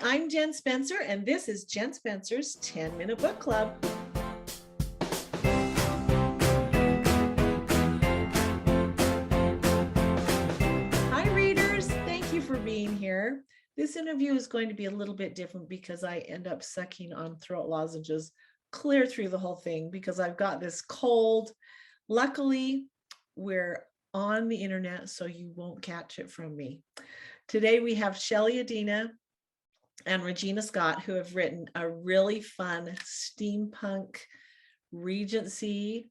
I'm Jen Spencer, and this is Jen Spencer's 10-Minute Book Club. Hi, readers. Thank you for being here. This interview is going to be a little bit different because I end up sucking on throat lozenges clear through the whole thing because I've got this cold. Luckily, we're on the internet, so you won't catch it from me. Today, we have Shelley Adina and Regina Scott, who have written a really fun steampunk Regency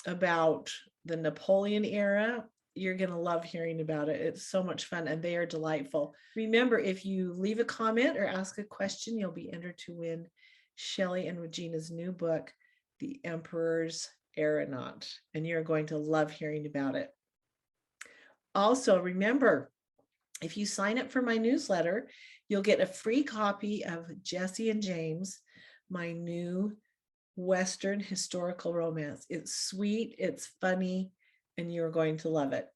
about the Napoleon era. You're going to love hearing about it. It's so much fun, and they are delightful. Remember, if you leave a comment or ask a question, you'll be entered to win Shelley and Regina's new book, The Emperor's Aeronaut, and you're going to love hearing about it. Also, remember, if you sign up for my newsletter, you'll get a free copy of Jesse and James, my new Western historical romance. It's sweet, it's funny, and you're going to love it.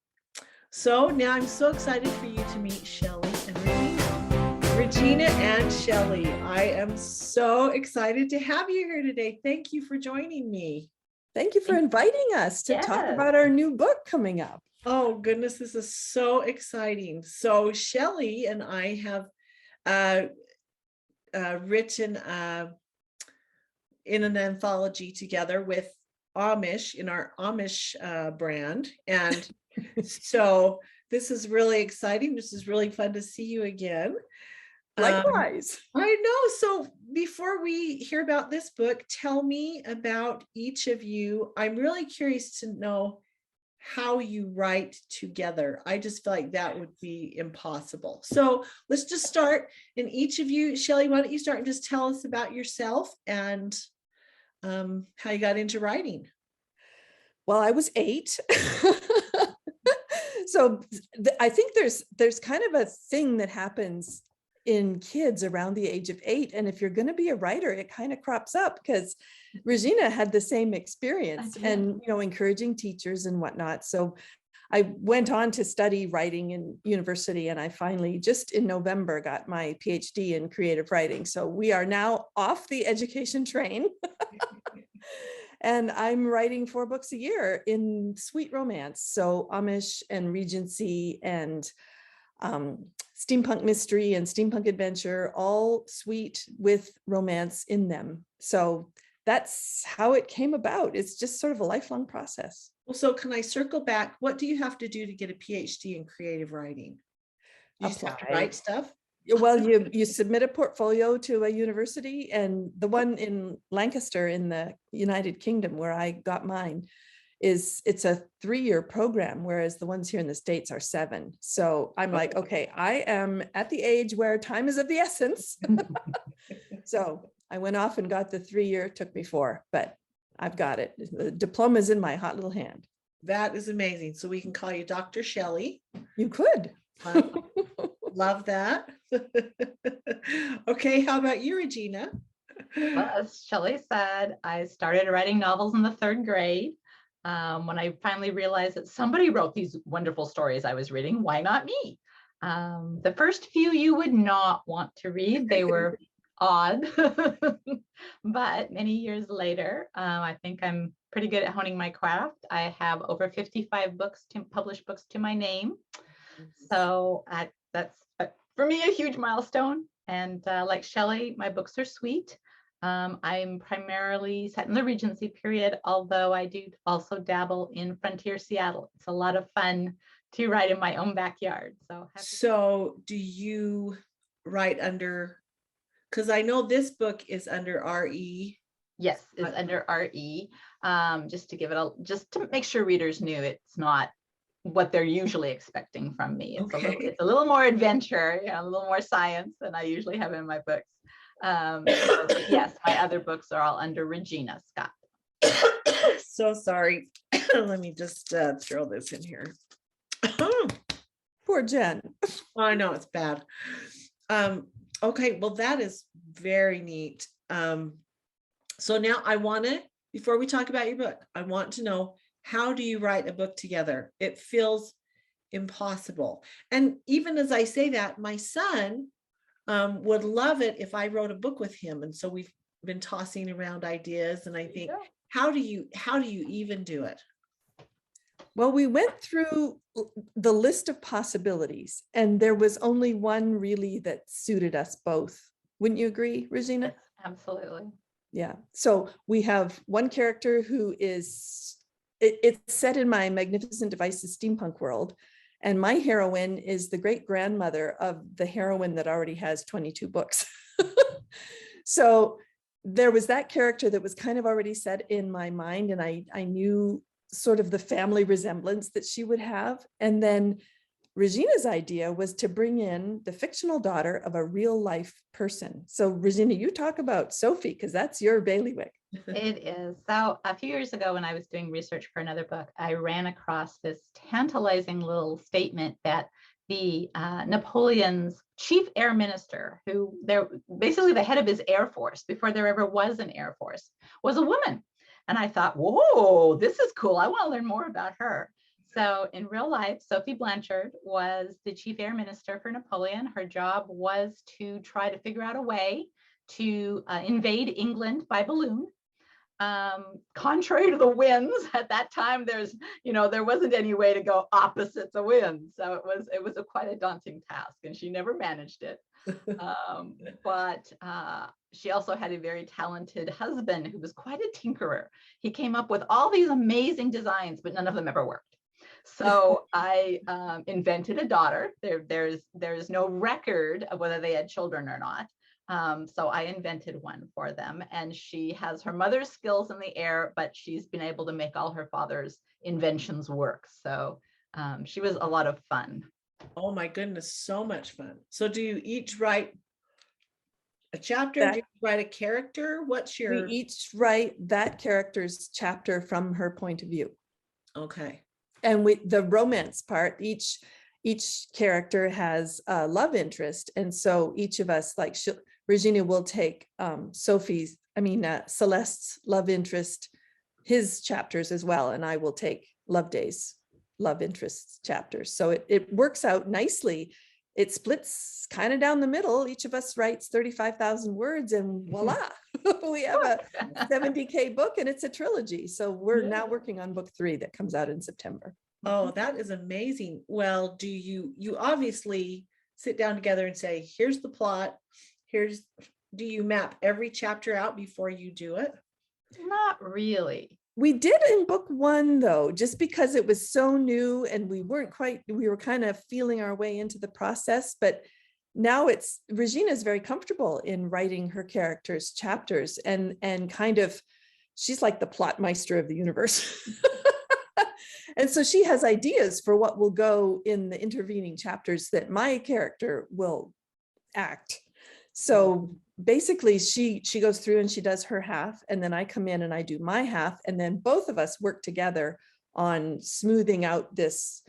So now I'm so excited for you to meet Shelley and Regina. Regina and Shelley, I am so excited to have you here today. Thank you for joining me. Thank you for inviting us to talk about our new book coming up. Oh goodness, this is so exciting. So Shelley and I have written in an anthology together with Amish in our Amish brand. And so this is really exciting. This is really fun to see you again. Likewise. I know. So before we hear about this book, tell me about each of you. I'm really curious to know how you write together. I just feel like that would be impossible. So let's just start. And each of you, Shelley, why don't you start and just tell us about yourself and how you got into writing? Well, I was 8. So I think there's kind of a thing that happens in kids around the age of 8. And if you're going to be a writer, it kind of crops up because Regina had the same experience and, encouraging teachers and whatnot. So I went on to study writing in university, and I finally just in November got my PhD in creative writing. So we are now off the education train. And I'm writing 4 books a year in sweet romance. So Amish and Regency and steampunk mystery and steampunk adventure, all sweet with romance in them. So that's how it came about. It's just sort of a lifelong process. Well, so can I circle back? What do you have to do to get a PhD in creative writing? You just have to write stuff? Well, you submit a portfolio to a university, and the one in Lancaster in the United Kingdom where I got mine it's a 3-year program, whereas the ones here in the States are 7. So I'm like, okay, I am at the age where time is of the essence. So I went off and got the 3-year. It took me 4, but I've got it. The diploma's in my hot little hand. That is amazing. So we can call you Dr. Shelley. You could. Love that. Okay, how about you, Regina? Well, as Shelley said, I started writing novels in the 3rd grade. When I finally realized that somebody wrote these wonderful stories I was reading, why not me? The first few you would not want to read. They were odd. But many years later, I think I'm pretty good at honing my craft. I have over 55 published books to my name. So that's for me a huge milestone. And like Shelley, my books are sweet. I'm primarily set in the Regency period, although I do also dabble in Frontier Seattle. It's a lot of fun to write in my own backyard. So do you write under, because I know this book is under RE. Yes, it's under RE. Just to make sure readers knew it's not what they're usually expecting from me. It's a little more adventure, a little more science than I usually have in my books. Yes, my other books are all under Regina Scott. So sorry. Let me just throw this in here. Poor Jen. I know it's bad. Okay, well, that is very neat. So now I want to, before we talk about your book, I want to know, how do you write a book together? It feels impossible. And even as I say that, my son would love it if I wrote a book with him. And so we've been tossing around ideas, and I think, how do you even do it? Well, we went through the list of possibilities, and there was only one really that suited us both. Wouldn't you agree, Regina? Yes, absolutely. Yeah. So we have one character who is, it's set in my Magnificent Devices steampunk world. And my heroine is the great grandmother of the heroine that already has 22 books. So there was that character that was kind of already set in my mind. And I knew sort of the family resemblance that she would have. And then Regina's idea was to bring in the fictional daughter of a real life person. So Regina, you talk about Sophie, because that's your bailiwick. It is. So a few years ago, when I was doing research for another book, I ran across this tantalizing little statement that the Napoleon's chief air minister, who they're basically the head of his air force before there ever was an air force, was a woman. And I thought, whoa, this is cool. I want to learn more about her. So in real life, Sophie Blanchard was the chief air minister for Napoleon. Her job was to try to figure out a way to invade England by balloon. Contrary to the winds at that time, there wasn't any way to go opposite the wind. So it was quite a daunting task, and she never managed it. But she also had a very talented husband who was quite a tinkerer. He came up with all these amazing designs, but none of them ever worked. So I invented a daughter. There's no record of whether they had children or not. So I invented one for them, and she has her mother's skills in the air, but she's been able to make all her father's inventions work. So she was a lot of fun. Oh my goodness, so much fun. So do you each write a chapter? Do you write a character? What's your... We each write that character's chapter from her point of view. Okay. And the romance part, each character has a love interest. And so each of us, like Regina will take Celeste's love interest, his chapters as well. And I will take Loveday's love interest chapters. So it works out nicely. It splits kind of down the middle. Each of us writes 35,000 words, and voila, we have a 70K book, and it's a trilogy. So we're now working on book 3 that comes out in September. Oh, that is amazing. Well, do you obviously sit down together and say, here's the plot, do you map every chapter out before you do it? Not really. We did in book 1 though, just because it was so new and we were kind of feeling our way into the process, but now Regina's very comfortable in writing her characters' chapters and kind of, she's like the plot meister of the universe. And so she has ideas for what will go in the intervening chapters that my character will act. So basically she goes through and she does her half, and then I come in and I do my half, and then both of us work together on smoothing out this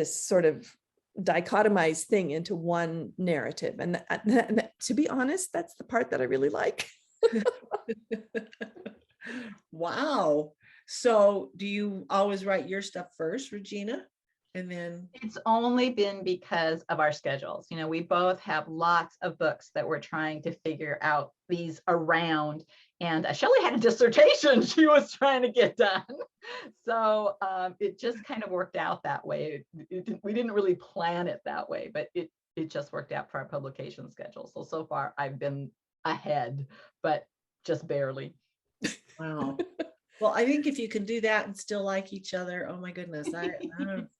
sort of dichotomized thing into one narrative. And to be honest, that's the part that I really like. Wow. So do you always write your stuff first, Regina? And then... It's only been because of our schedules. We both have lots of books that we're trying to figure out these around. And Shelley had a dissertation she was trying to get done. So it just kind of worked out that way. We didn't really plan it that way, but it just worked out for our publication schedule. So far I've been ahead, but just barely. Wow. Well, I think if you can do that and still like each other, oh my goodness,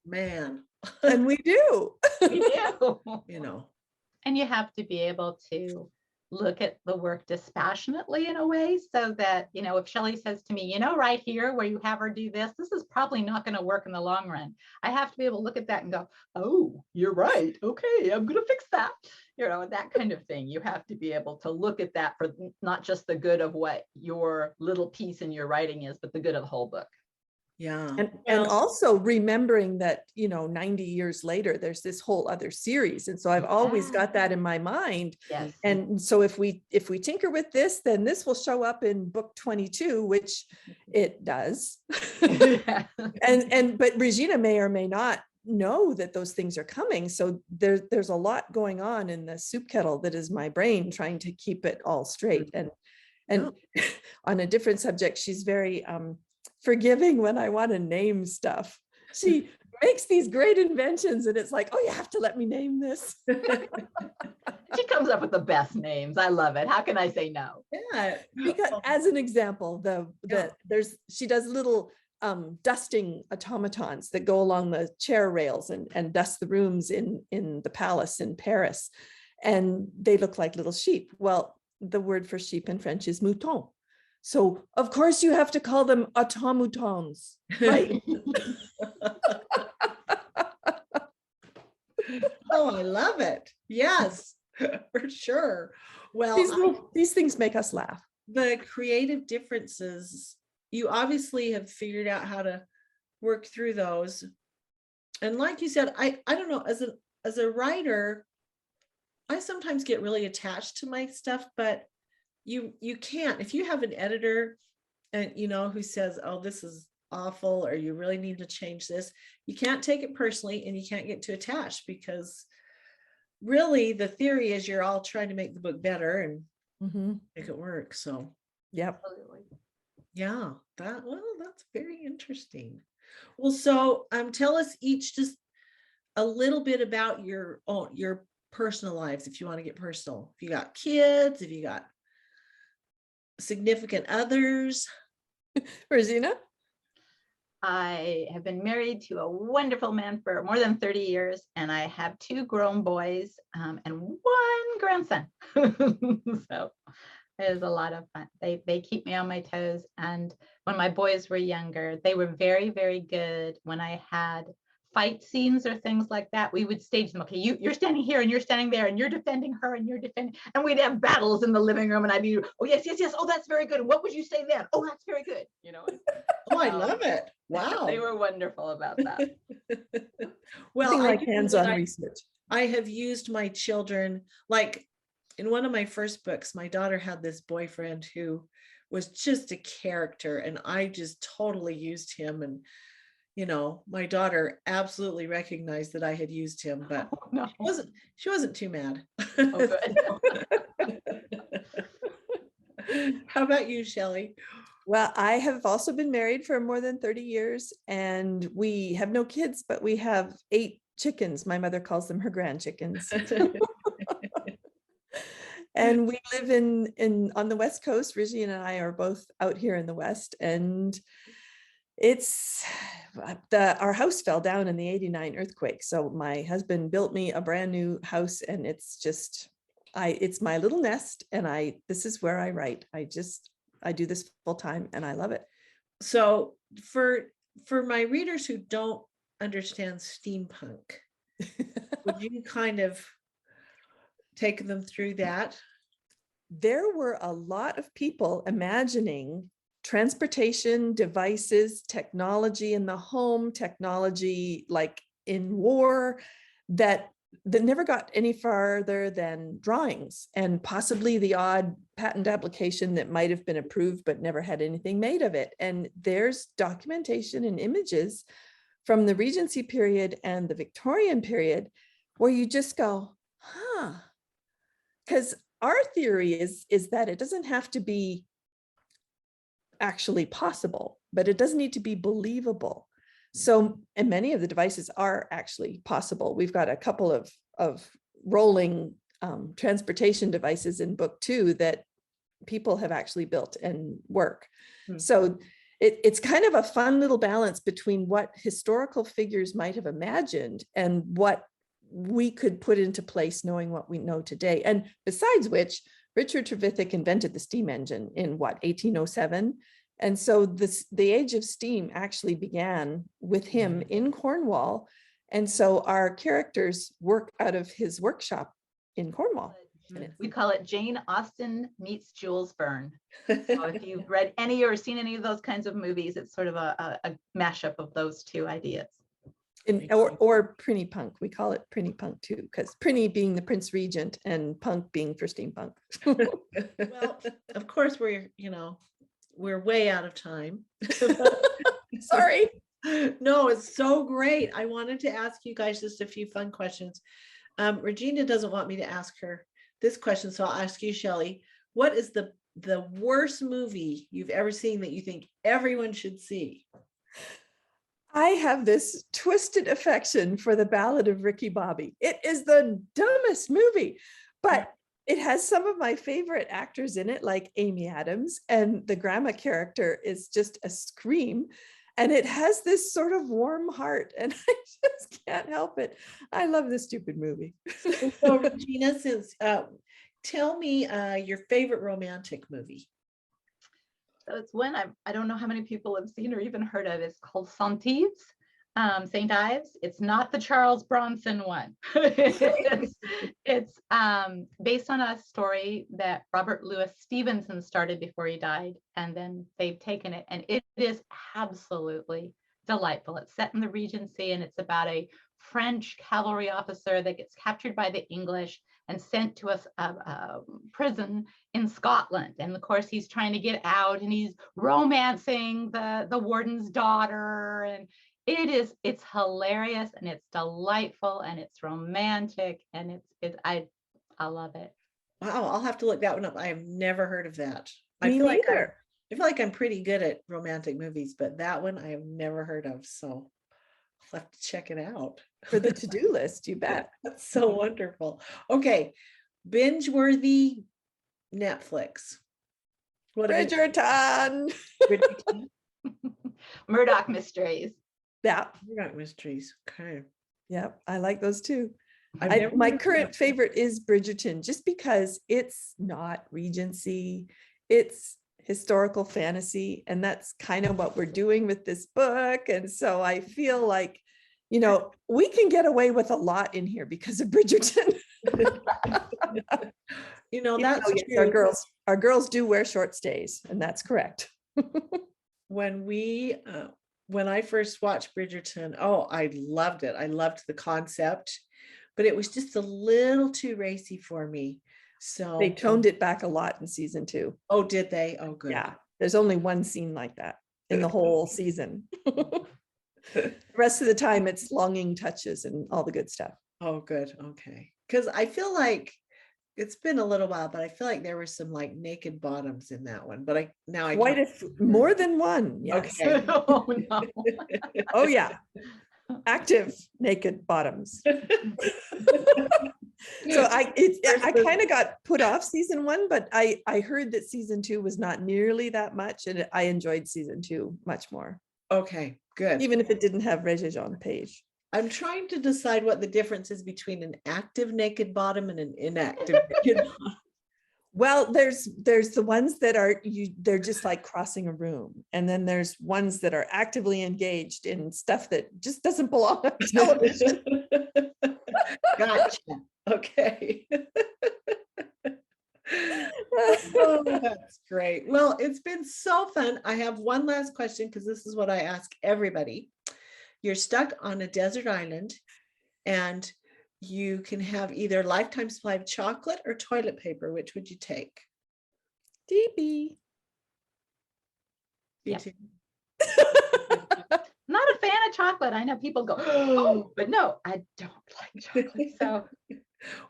man. And we do. We do. And you have to be able to look at the work dispassionately in a way, so that, if Shelley says to me, right here where you have her do this is probably not going to work in the long run. I have to be able to look at that and go, oh, you're right. Okay, I'm going to fix that. That kind of thing. You have to be able to look at that for not just the good of what your little piece in your writing is, but the good of the whole book. Yeah. And also remembering that, 90 years later, there's this whole other series. And so I've always got that in my mind. Yes. And so if we tinker with this, then this will show up in book 22, which it does. But Regina may or may not know that those things are coming. So there's a lot going on in the soup kettle that is my brain trying to keep it all straight. And on a different subject, she's very forgiving when I want to name stuff. She makes these great inventions and it's like, oh, you have to let me name this. She comes up with the best names. I love it. How can I say no? Yeah. Because as an example, she does little dusting automatons that go along the chair rails and dust the rooms in the palace in Paris. And they look like little sheep. Well, the word for sheep in French is mouton. So of course you have to call them automatons, right? Oh, I love it. Yes, for sure. Well, These things make us laugh. the creative differences, you obviously have figured out how to work through those. And like you said, I don't know, as a writer, I sometimes get really attached to my stuff, but you can't, if you have an editor and who says, oh, this is awful, or you really need to change this, you can't take it personally and you can't get too attached, because really the theory is you're all trying to make the book better and make it work. So yep. Yeah, that's very interesting. Well, so tell us each just a little bit about your personal lives, if you want to get personal. If you got kids, if you got significant others. Regina? I have been married to a wonderful man for more than 30 years, and I have 2 grown boys and 1 grandson. So it is a lot of fun. They keep me on my toes. And when my boys were younger, they were very, very good. When I had fight scenes or things like that, we would stage them. Okay, you're standing here and you're standing there and you're defending her and you're defending, and we'd have battles in the living room, and I'd be, oh yes, yes, yes, oh that's very good. What would you say then? Oh, that's very good. Oh, I love it. Wow. They were wonderful about that. Well, like hands-on research. I have used my children, like in one of my first books, my daughter had this boyfriend who was just a character, and I just totally used him. And my daughter absolutely recognized that I had used him, but she wasn't too mad. Oh, good. How about you, Shelley? Well, I have also been married for more than 30 years, and we have no kids, but we have 8 chickens. My mother calls them her grand chickens. And we live on the West Coast. Regina and I are both out here in the West, and our house fell down in the 89 earthquake. So my husband built me a brand new house, and it's my little nest, and this is where I write. I do this full time and I love it. So for my readers who don't understand steampunk, would you kind of take them through that? There were a lot of people imagining transportation devices, technology in the home, technology like in war, that never got any farther than drawings, and possibly the odd patent application that might have been approved but never had anything made of it. And there's documentation and images from the Regency period and the Victorian period where you just go, huh? Because our theory is that it doesn't have to be actually possible, but it doesn't need to be believable. So, and many of the devices are actually possible. We've got a couple of rolling transportation devices in book 2 that people have actually built and work. So it's kind of a fun little balance between what historical figures might have imagined and what we could put into place knowing what we know today. And besides which, Richard Trevithick invented the steam engine in 1807. And so the age of steam actually began with him in Cornwall. And so our characters work out of his workshop in Cornwall. We call it Jane Austen meets Jules Verne. So if you've read any or seen any of those kinds of movies, it's sort of a mashup of those 2 ideas. Or Prinny Punk. We call it Prinny Punk too, because Prinny being the Prince Regent and Punk being for steampunk. Well, of course, we're way out of time. Sorry. No, it's so great. I wanted to ask you guys just a few fun questions. Regina doesn't want me to ask her this question, so I'll ask you, Shelley. What is the worst movie you've ever seen that you think everyone should see? I have this twisted affection for the Ballad of Ricky Bobby. It is the dumbest movie, but it has some of my favorite actors in it, like Amy Adams, and the grandma character is just a scream. And it has this sort of warm heart, and I just can't help it. I love this stupid movie. So, Regina, tell me your favorite romantic movie. So it's one I don't know how many people have seen or even heard of. It's called Senft, St. Ives. It's not the Charles Bronson one. it's based on a story that Robert Louis Stevenson started before he died, and then they've taken it, and it is absolutely delightful. It's set in the Regency, and it's about a French cavalry officer that gets captured by the English and sent to a prison in Scotland. And of course, he's trying to get out, and he's romancing the warden's daughter. And it's hilarious, and it's delightful, and it's romantic, and I love it. Wow, I'll have to look that one up. I have never heard of that. Me neither. I feel like I'm pretty good at romantic movies, but that one I have never heard of. So I'll have to check it out. For the to-do list, you bet. That's so wonderful. Okay, binge-worthy Netflix. What have you- Bridgerton. Bridgerton? Murdoch Mysteries. Yeah. Murdoch Mysteries. Okay. Yep. I like those too. I've never My heard of current that. favorite is Bridgerton, just because it's not Regency, it's historical fantasy, and that's kind of what we're doing with this book. And so I feel like, we can get away with a lot in here because of Bridgerton. That's Yes, true. our girls do wear short stays, and that's correct. When I first watched Bridgerton, I loved it. I loved the concept, but it was just a little too racy for me. So They toned it back a lot in season 2. Oh, did they? Oh, good. Yeah, there's only one scene like that in the whole season. The rest of the time, it's longing touches and all the good stuff. Oh, good. Okay. Because I feel like it's been a little while, but I feel like there were some like naked bottoms in that one. But I Quite more than one. Yes. Okay. Oh no. Oh yeah. Active naked bottoms. So I kind of got put off season 1, but I heard that season 2 was not nearly that much, and I enjoyed season 2 much more. Okay, good. Even if it didn't have Regina on page. I'm trying to decide what the difference is between an active naked bottom and an inactive naked bottom. Well, there's the ones that they're just like crossing a room, and then there's ones that are actively engaged in stuff that just doesn't belong on television. Gotcha. Okay. Oh, that's great. Well, it's been so fun. I have one last question, because this is what I ask everybody. You're stuck on a desert island, and you can have either lifetime supply of chocolate or toilet paper. Which would you take? DB. You Yep. too? Not a fan of chocolate. I know people go, oh, but no, I don't like chocolate. So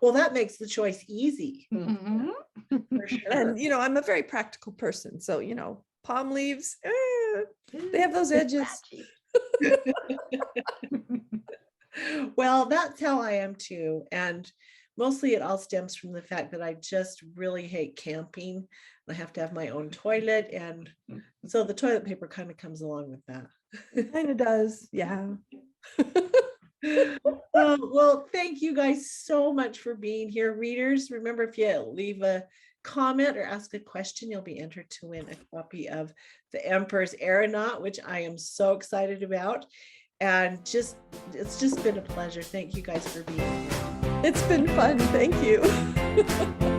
Well, that makes the choice easy. mhm. For sure. And I'm a very practical person, so palm leaves, they have those edges. Well, that's how I am too. And mostly it all stems from the fact that I just really hate camping. I have to have my own toilet. And so the toilet paper kind of comes along with that. Kind of does. Yeah. Well, thank you guys so much for being here. Readers, remember, if you leave a comment or ask a question, you'll be entered to win a copy of The Emperor's Aeronaut, which I am so excited about. And it's just been a pleasure. Thank you guys for being here. It's been fun. Thank you.